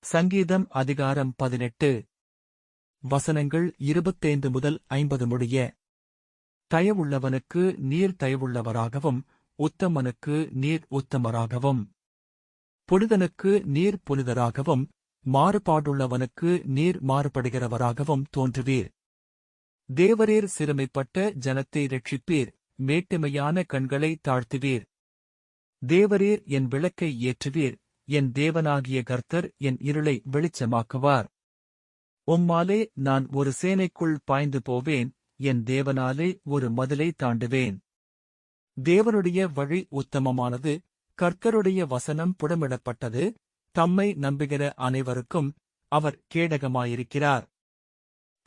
சங்கீதம் அதிகாரம் 18 வசனங்கள் 25 முதல் 50 முடிய. தயவுள்ளவனுக்கு நீர் தயவுள்ளவராகவும் உத்தமனுக்கு நீர் உத்தமராகவும் புனிதனுக்கு நீர் புனிதராகவும் மாறுபாடுள்ளவனுக்கு நீர் மாறுபடுகிறவராகவும் தோன்றுவீர். தேவரீர் சிறுமைப்பட்ட ஜனத்தை இரட்சிப்பீர், மேட்டிமையான கண்களை தாழ்த்துவீர். தேவரீர் என் விளக்கை ஏற்றுவீர், என் தேவனாகிய கர்த்தர் என் இருளை வெளிச்சமாக்குவார். உம்மாலே நான் ஒரு சேனைக்குள் பாய்ந்து போவேன், என் தேவனாலே ஒரு மதிலை தாண்டுவேன். தேவனுடைய வழி உத்தமமானது, கர்த்தருடைய வசனம் புடமிடப்பட்டது. தம்மை நம்புகிற அனைவருக்கும் அவர் கேடகமாயிருக்கிறார்.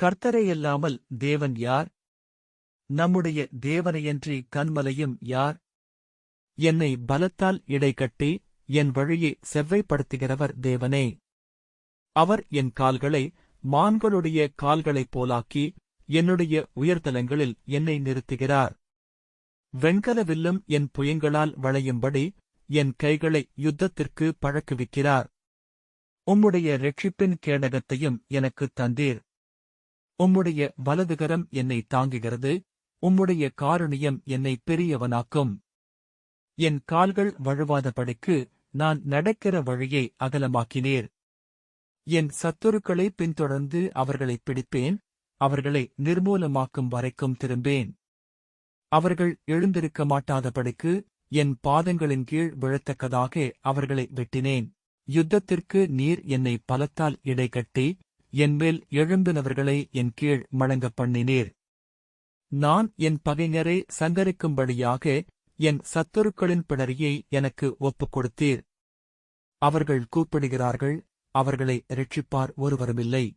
கர்த்தரையல்லாமல் தேவன் யார்? நம்முடைய தேவனையன்றி கன்மலையும் யார்? என்னை பலத்தால் இடைக்கட்டி என் வழியை செவ்வைப்படுத்துகிறவர் தேவனே. அவர் என் கால்களை மான்களுடைய கால்களைப் போலாக்கி என்னுடைய உயர்தலங்களில் என்னை நிறுத்துகிறார். வெண்கல வில்லும் என் புயங்களால் வளையும்படி என் கைகளை யுத்தத்திற்கு பழக்குவிக்கிறார். உம்முடைய இரட்சிப்பின் கேடகத்தையும் எனக்குத் தந்தீர். உம்முடைய வலதுகரம் என்னை தாங்குகிறது, உம்முடைய காருணியம் என்னை பெரியவனாக்கும். என் கால்கள் வழுவாதபடிக்கு நான் நடக்கிற வழியை அகலமாக்கினீர். என் சத்துருக்களை பின்தொடர்ந்து அவர்களைப் பிடிப்பேன், அவர்களை நிர்மூலமாக்கும் வரைக்கும் திரும்பேன். அவர்கள் எழுந்திருக்க மாட்டாதபடிக்கு என் பாதங்களின் கீழ் விழத்தக்கதாக அவர்களை வெட்டினேன். யுத்தத்திற்கு நீர் என்னை பலத்தால் இடைக்கட்டி என்மேல் எழும்பினவர்களை என் கீழ் மடங்கப் பண்ணினீர். நான் என் பகைஞரை சங்கரிக்கும்படியாக என் சத்துருக்களின் பிடரியை எனக்கு ஒப்புக் கொடுத்தீர். அவர்கள் கூப்பிடுகிறார்கள், அவர்களை இரட்சிப்பார் ஒருவருமில்லை.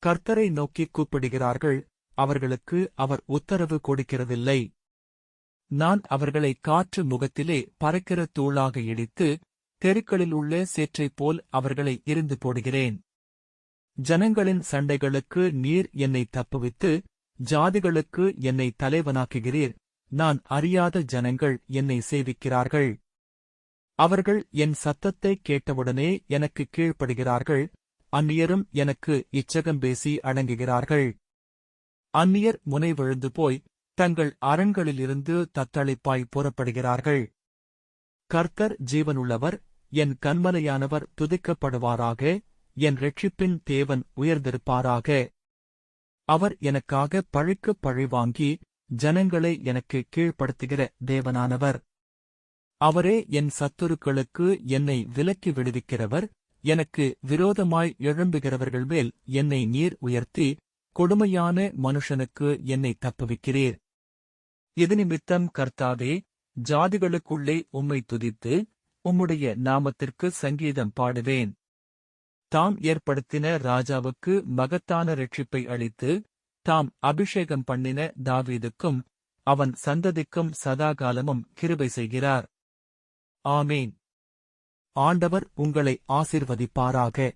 கர்த்தரை நோக்கிக் கூப்பிடுகிறார்கள், அவர்களுக்கு அவர் உத்தரவு கொடுக்கிறதில்லை. நான் அவர்களை காற்று முகத்திலே பறக்கிற தூளாக இடித்து, தெருக்களில் உள்ள சேற்றைப் போல் அவர்களை எறிந்து போடுகிறேன். ஜனங்களின் சண்டைகளுக்கு நீர் என்னை தப்புவித்து, ஜாதிகளுக்கு என்னை தலைவனாக்குகிறீர். நான் அறியாத ஜனங்கள் என்னை சேவிக்கிறார்கள். அவர்கள் என் சத்தத்தைக் கேட்டவுடனே எனக்கு கீழ்ப்படுகிறார்கள். அந்நியரும் எனக்கு இச்சகம் பேசி அடங்குகிறார்கள். அந்நியர் முனைவிழுந்து போய் தங்கள் அரண்களிலிருந்து தத்தளிப்பாய் புறப்படுகிறார்கள். கர்த்தர் ஜீவனுள்ளவர், என் கன்மலையானவர் துதிக்கப்படுவாராக. என் இரட்சிப்பின் தேவன் உயர்ந்திருப்பாராக. அவர் எனக்காக பழிக்குப் பழிவாங்கி ஜனங்களை எனக்கு கீழ்ப்படுத்துகிற தேவனானவர். அவரே என் சத்துருக்களுக்கு என்னை விலக்கி விடுவிக்கிறவர். எனக்கு விரோதமாய் எழும்புகிறவர்கள் மேல் என்னை நீர் உயர்த்தி, கொடுமையான மனுஷனுக்கு என்னை தப்புவிக்கிறீர். இது நிமித்தம் கர்த்தாவே, ஜாதிகளுக்குள்ளே உம்மை துதித்து, உம்முடைய நாமத்திற்கு சங்கீதம் பாடுவேன். தாம் ஏற்படுத்தின ராஜாவுக்கு மகத்தான இரட்சிப்பை அளித்து, தாம் அபிஷேகம் பண்ணின தாவீதுக்கும் அவன் சந்ததிக்கும் சதாகாலமும் கிருபை செய்கிறார். ஆமேன். ஆண்டவர் உங்களை ஆசீர்வதிப்பாராக.